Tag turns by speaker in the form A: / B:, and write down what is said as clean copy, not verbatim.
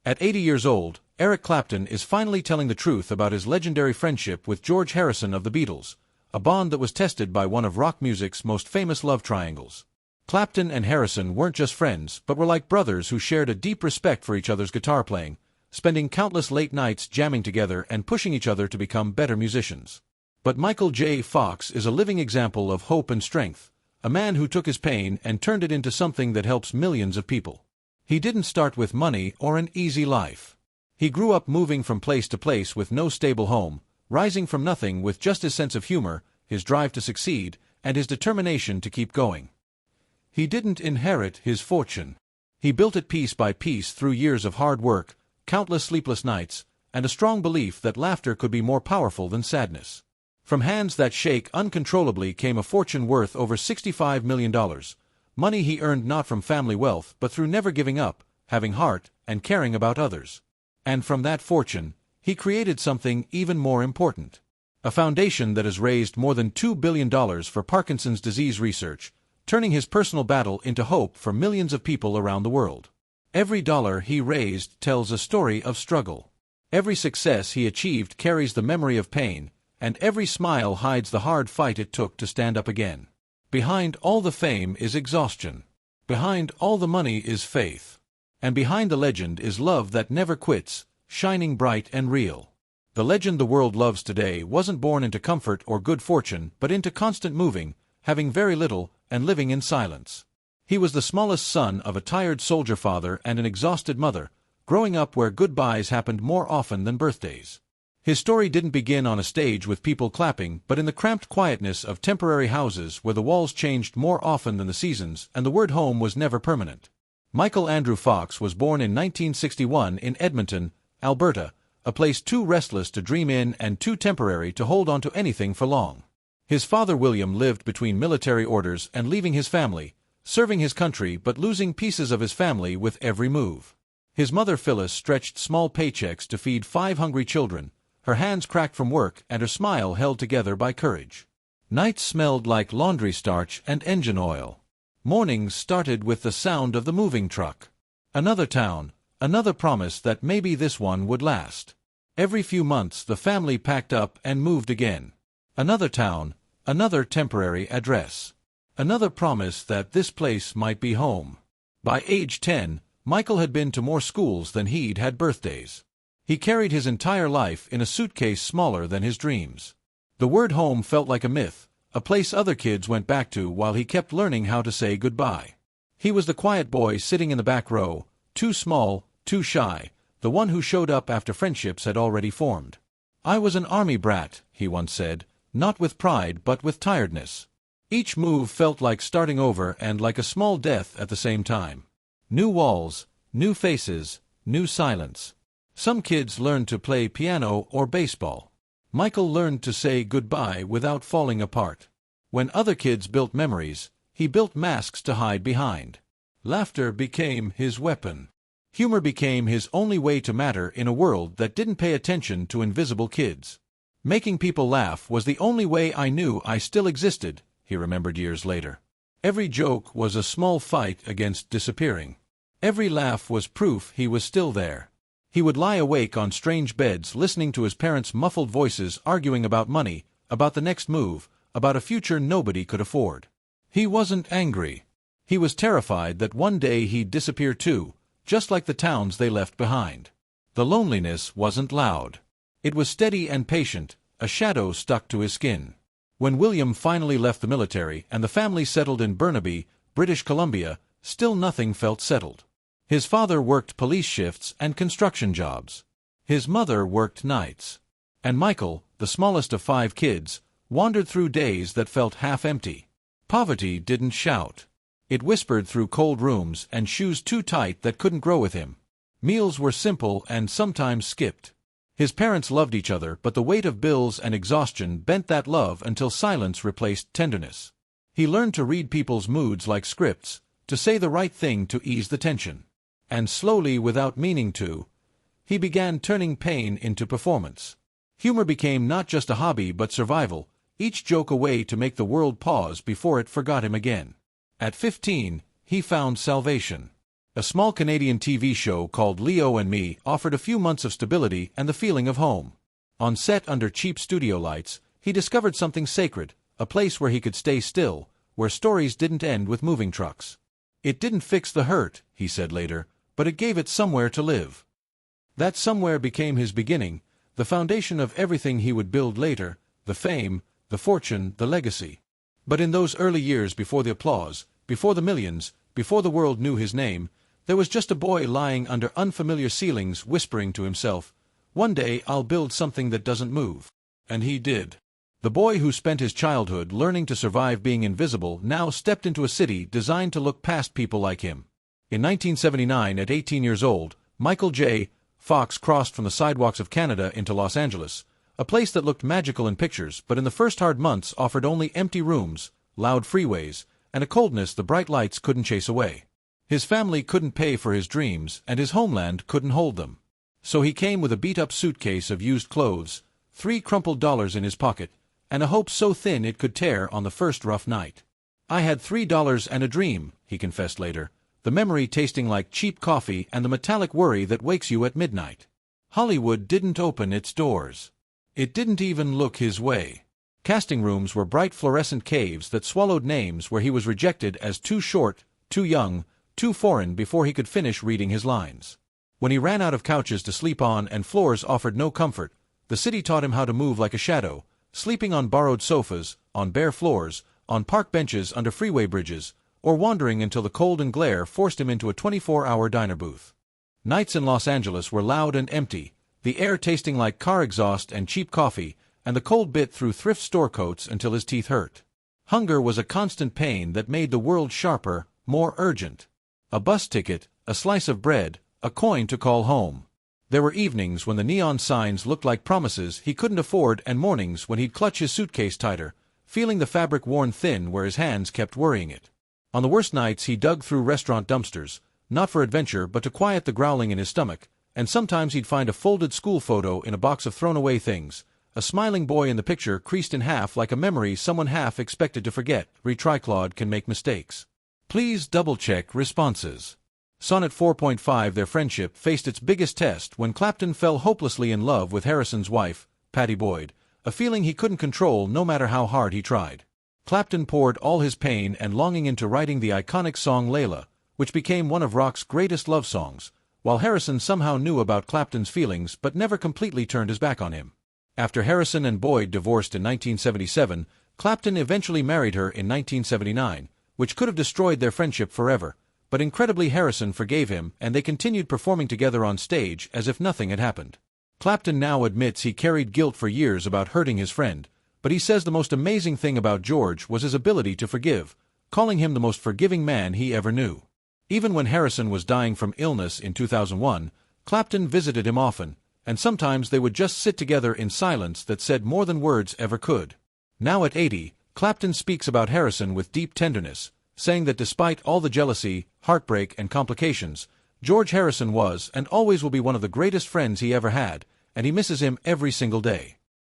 A: At 80 years old, Eric Clapton is finally telling the truth about his legendary friendship with George Harrison of the Beatles, a bond that was tested by one of rock music's most famous love triangles. Clapton and Harrison weren't just friends, but were like brothers who shared a deep respect for each other's guitar playing, spending countless late nights jamming together and pushing each other to become better musicians. But Michael J. Fox is a living example of hope and strength, a man who took his pain and turned it into something that helps millions of people. He didn't start with money or an easy life. He grew up moving from place to place with no stable home, rising from nothing with just his sense of humor, his drive to succeed, and his determination to keep going. He didn't inherit his fortune. He built it piece by piece through years of hard work, countless sleepless nights, and a strong belief that laughter could be more powerful than sadness. From hands that shake uncontrollably came a fortune worth over $65 million, money he earned not from family wealth but through never giving up, having heart, and caring about others. And from that fortune, he created something even more important. A foundation that has raised more than $2 billion for Parkinson's disease research, turning his personal battle into hope for millions of people around the world. Every dollar he raised tells a story of struggle. Every success he achieved carries the memory of pain, and every smile hides the hard fight it took to stand up again. Behind all the fame is exhaustion. Behind all the money is faith. And behind the legend is love that never quits, shining bright and real. The legend the world loves today wasn't born into comfort or good fortune but into constant moving, having very little, and living in silence. He was the smallest son of a tired soldier father and an exhausted mother, growing up where goodbyes happened more often than birthdays. His story didn't begin on a stage with people clapping, but in the cramped quietness of temporary houses where the walls changed more often than the seasons and the word home was never permanent. Michael Andrew Fox was born in 1961 in Edmonton, Alberta, a place too restless to dream in and too temporary to hold on to anything for long. His father William lived between military orders and leaving his family, serving his country but losing pieces of his family with every move. His mother Phyllis stretched small paychecks to feed 5 hungry children, her hands cracked from work and her smile held together by courage. Nights smelled like laundry starch and engine oil. Mornings started with the sound of the moving truck. Another town, another promise that maybe this one would last. Every few months the family packed up and moved again. Another town, another temporary address. Another promise that this place might be home. By age 10, Michael had been to more schools than he'd had birthdays. He carried his entire life in a suitcase smaller than his dreams. The word home felt like a myth, a place other kids went back to while he kept learning how to say goodbye. He was the quiet boy sitting in the back row, too small, too shy, the one who showed up after friendships had already formed. "I was an army brat," he once said, not with pride but with tiredness. Each move felt like starting over and like a small death at the same time. New walls, new faces, new silence. Some kids learned to play piano or baseball. Michael learned to say goodbye without falling apart. When other kids built memories, he built masks to hide behind. Laughter became his weapon. Humor became his only way to matter in a world that didn't pay attention to invisible kids. "Making people laugh was the only way I knew I still existed," he remembered years later. Every joke was a small fight against disappearing. Every laugh was proof he was still there. He would lie awake on strange beds listening to his parents' muffled voices arguing about money, about the next move, about a future nobody could afford. He wasn't angry. He was terrified that one day he'd disappear too, just like the towns they left behind. The loneliness wasn't loud. It was steady and patient, a shadow stuck to his skin. When William finally left the military and the family settled in Burnaby, British Columbia, still nothing felt settled. His father worked police shifts and construction jobs. His mother worked nights. And Michael, the smallest of 5 kids, wandered through days that felt half empty. Poverty didn't shout. It whispered through cold rooms and shoes too tight that couldn't grow with him. Meals were simple and sometimes skipped. His parents loved each other, but the weight of bills and exhaustion bent that love until silence replaced tenderness. He learned to read people's moods like scripts, to say the right thing to ease the tension. And slowly, without meaning to, he began turning pain into performance. Humor became not just a hobby but survival, each joke a way to make the world pause before it forgot him again. At 15, he found salvation. A small Canadian TV show called Leo and Me offered a few months of stability and the feeling of home. On set under cheap studio lights, he discovered something sacred, a place where he could stay still, where stories didn't end with moving trucks. It didn't fix the hurt, he said later, but it gave it somewhere to live. That somewhere became his beginning, the foundation of everything he would build later, the fame, the fortune, the legacy. But in those early years before the applause, before the millions, before the world knew his name, there was just a boy lying under unfamiliar ceilings whispering to himself, "One day I'll build something that doesn't move." And he did. The boy who spent his childhood learning to survive being invisible now stepped into a city designed to look past people like him. In 1979, at 18 years old, Michael J. Fox crossed from the sidewalks of Canada into Los Angeles, a place that looked magical in pictures but in the first hard months offered only empty rooms, loud freeways, and a coldness the bright lights couldn't chase away. His family couldn't pay for his dreams, and his homeland couldn't hold them. So he came with a beat-up suitcase of used clothes, $3 crumpled in his pocket, and a hope so thin it could tear on the first rough night. "I had $3 and a dream," he confessed later, the memory tasting like cheap coffee and the metallic worry that wakes you at midnight. Hollywood didn't open its doors. It didn't even look his way. Casting rooms were bright fluorescent caves that swallowed names where he was rejected as too short, too young, too foreign before he could finish reading his lines. When he ran out of couches to sleep on and floors offered no comfort, the city taught him how to move like a shadow, sleeping on borrowed sofas, on bare floors, on park benches under freeway bridges, or wandering until the cold and glare forced him into a 24-hour diner booth. Nights in Los Angeles were loud and empty, the air tasting like car exhaust and cheap coffee, and the cold bit through thrift store coats until his teeth hurt. Hunger was a constant pain that made the world sharper, more urgent. A bus ticket, a slice of bread, a coin to call home. There were evenings when the neon signs looked like promises he couldn't afford and mornings when he'd clutch his suitcase tighter, feeling the fabric worn thin where his hands kept worrying it. On the worst nights he dug through restaurant dumpsters, not for adventure but to quiet the growling in his stomach, and sometimes he'd find a folded school photo in a box of thrown-away things, a smiling boy in the picture creased in half like a memory someone half expected to forget. Retry Claude can make mistakes. Please double-check responses. Sonnet 4.5 Their friendship faced its biggest test when Clapton fell hopelessly in love with Harrison's wife, Pattie Boyd, a feeling he couldn't control no matter how hard he tried. Clapton poured all his pain and longing into writing the iconic song Layla, which became one of rock's greatest love songs, while Harrison somehow knew about Clapton's feelings but never completely turned his back on him. After Harrison and Boyd divorced in 1977, Clapton eventually married her in 1979, which could have destroyed their friendship forever, but incredibly Harrison forgave him and they continued performing together on stage as if nothing had happened. Clapton now admits he carried guilt for years about hurting his friend, but he says the most amazing thing about George was his ability to forgive, calling him the most forgiving man he ever knew. Even when Harrison was dying from illness in 2001, Clapton visited him often, and sometimes they would just sit together in silence that said more than words ever could. Now at 80, Clapton speaks about Harrison with deep tenderness, saying that despite all the jealousy, heartbreak, and complications, George Harrison was and always will be one of the greatest friends he ever had, and he misses him every single day.